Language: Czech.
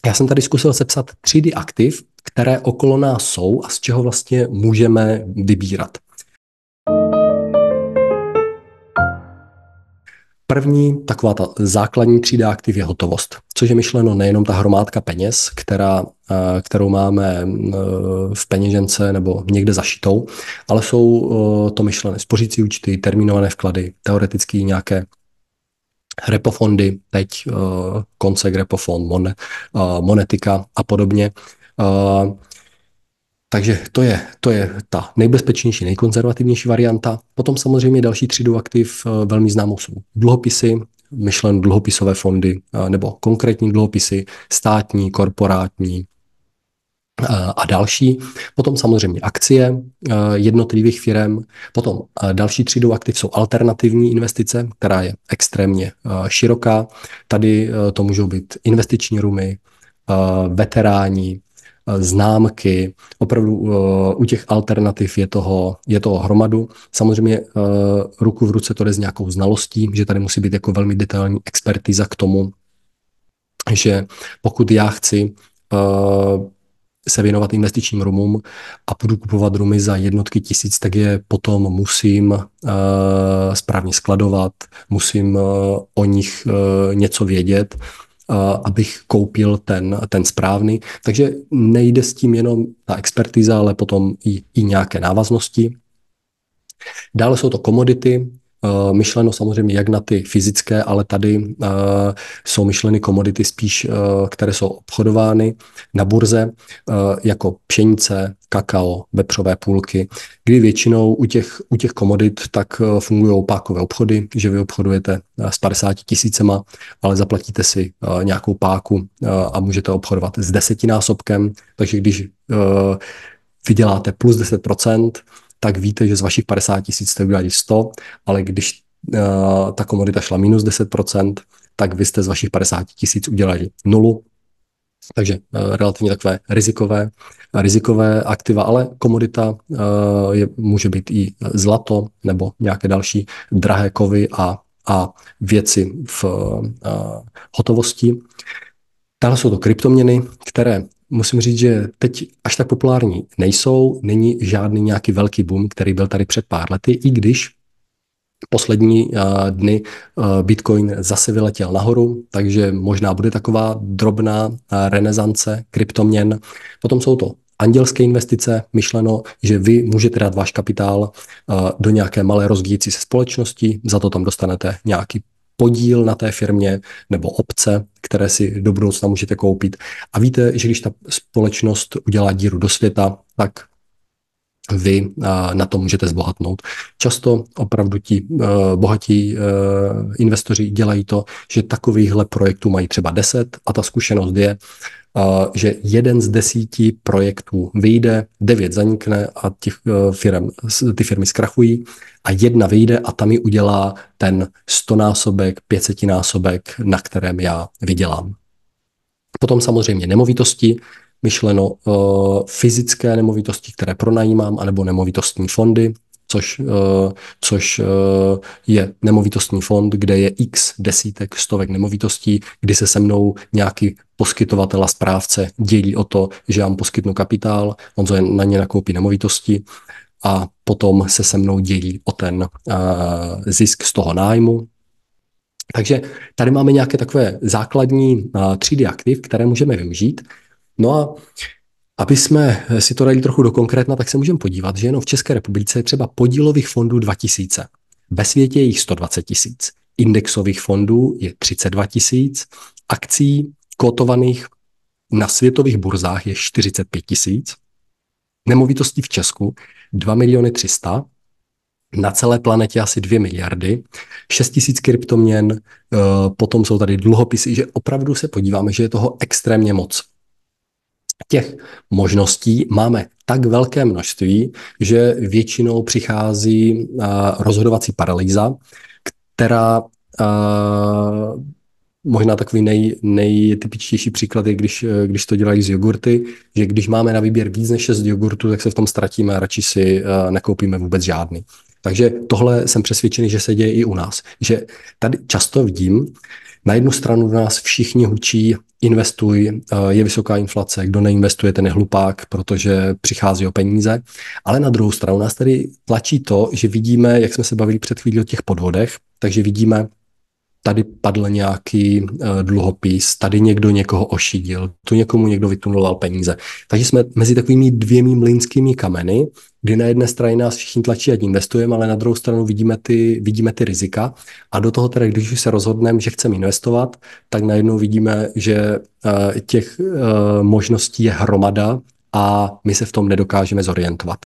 Já jsem tady zkusil sepsat třídy aktiv, které okolo nás jsou a z čeho vlastně můžeme vybírat. První, taková ta základní třída aktiv je hotovost, což je myšleno nejenom ta hromádka peněz, kterou máme v peněžence nebo někde zašitou, ale jsou to myšlené spořící účty, termínované vklady, teoreticky nějaké repofondy, teď Koncek, Repofond, Monetika a podobně. Takže to je ta nejbezpečnější, nejkonzervativnější varianta. Potom samozřejmě další třídu aktiv velmi známou jsou dluhopisy, myšlen dluhopisové fondy nebo konkrétní dluhopisy, státní, korporátní a další. Potom samozřejmě akcie jednotlivých firm. Potom další třídou aktiv jsou alternativní investice, která je extrémně široká. Tady to můžou být investiční rumy, veteráni, známky, opravdu u těch alternativ je toho hromadu. Samozřejmě ruku v ruce to jde s nějakou znalostí, že tady musí být jako velmi detailní expertiza k tomu, že pokud já chci se věnovat investičním rumům a budu kupovat rumy za jednotky tisíc, tak je potom musím správně skladovat, musím o nich něco vědět, abych koupil ten správný. Takže nejde s tím jenom ta expertiza, ale potom i nějaké návaznosti. Dále jsou to komodity, myšleno samozřejmě jak na ty fyzické, ale tady jsou myšleny komodity spíš, které jsou obchodovány na burze, jako pšenice, kakao, vepřové půlky, kdy většinou u těch komodit tak fungují pákové obchody, že vy obchodujete s 50 000, ale zaplatíte si nějakou páku a můžete obchodovat s 10násobkem, takže když vyděláte plus 10%, tak víte, že z vašich 50 000 jste udělali 100, ale když ta komodita šla minus 10%, tak vy jste z vašich 50 000 udělali 0. Takže relativně takové rizikové aktiva, ale komodita může být i zlato nebo nějaké další drahé kovy a věci v hotovosti. Dále jsou to kryptoměny, které musím říct, že teď až tak populární nejsou, není žádný nějaký velký boom, který byl tady před pár lety, i když poslední dny Bitcoin zase vyletěl nahoru, takže možná bude taková drobná renesance kryptoměn. Potom jsou to andělské investice, myšleno, že vy můžete dát váš kapitál do nějaké malé rozvíjející se společnosti, za to tam dostanete nějaký podíl na té firmě nebo obce, které si do budoucna můžete koupit. A víte, že když ta společnost udělá díru do světa, tak vy na to můžete zbohatnout. Často opravdu ti bohatí investoři dělají to, že takovýchhle projektů mají třeba 10 a ta zkušenost je, že 1 z 10 projektů vyjde, 9 zanikne a ty firmy zkrachují a 1 vyjde a tam ji udělá ten 100násobek, 500násobek, na kterém já vydělám. Potom samozřejmě nemovitosti, myšleno fyzické nemovitosti, které pronajímám, anebo nemovitostní fondy, což je nemovitostní fond, kde je x desítek, stovek nemovitostí, kdy se mnou nějaký poskytovatel a správce dělí o to, že já mu poskytnu kapitál, on na ně nakoupí nemovitosti a potom se mnou dělí o ten zisk z toho nájmu. Takže tady máme nějaké takové základní třídy aktiv, které můžeme využít. No a aby jsme si to dali trochu do konkrétna, tak se můžeme podívat, že jenom v České republice je třeba podílových fondů 2000. Ve světě je jich 120 000. Indexových fondů je 32 000. Akcí kotovaných na světových burzách je 45 000. Nemovitostí v Česku 2 300 000. Na celé planetě asi 2 miliardy, 6 000 kryptoměn, potom jsou tady dluhopisy, že opravdu se podíváme, že je toho extrémně moc. Těch možností máme tak velké množství, že většinou přichází rozhodovací paralýza, která možná takový nejtypičtější příklad je, když to dělají z jogurty, že když máme na výběr víc než 6 jogurtů, tak se v tom ztratíme a radši si nekoupíme vůbec žádný. Takže tohle jsem přesvědčený, že se děje i u nás. Že tady často vidím, Na jednu stranu do nás všichni hučí, investuj, je vysoká inflace, kdo neinvestuje, ten je hlupák, protože přichází o peníze. Ale na druhou stranu nás tady tlačí to, že vidíme, jak jsme se bavili před chvílí o těch podvodech, takže vidíme, tady padl nějaký dluhopis, tady někdo někoho ošidil, tu někomu někdo vytunuloval peníze. Takže jsme mezi takovými dvěmi mlýnskými kameny, kdy na jedné straně nás všichni tlačí, ať investujeme, ale na druhou stranu vidíme ty rizika. A do toho teda, když už se rozhodneme, že chceme investovat, tak najednou vidíme, že těch možností je hromada a my se v tom nedokážeme zorientovat.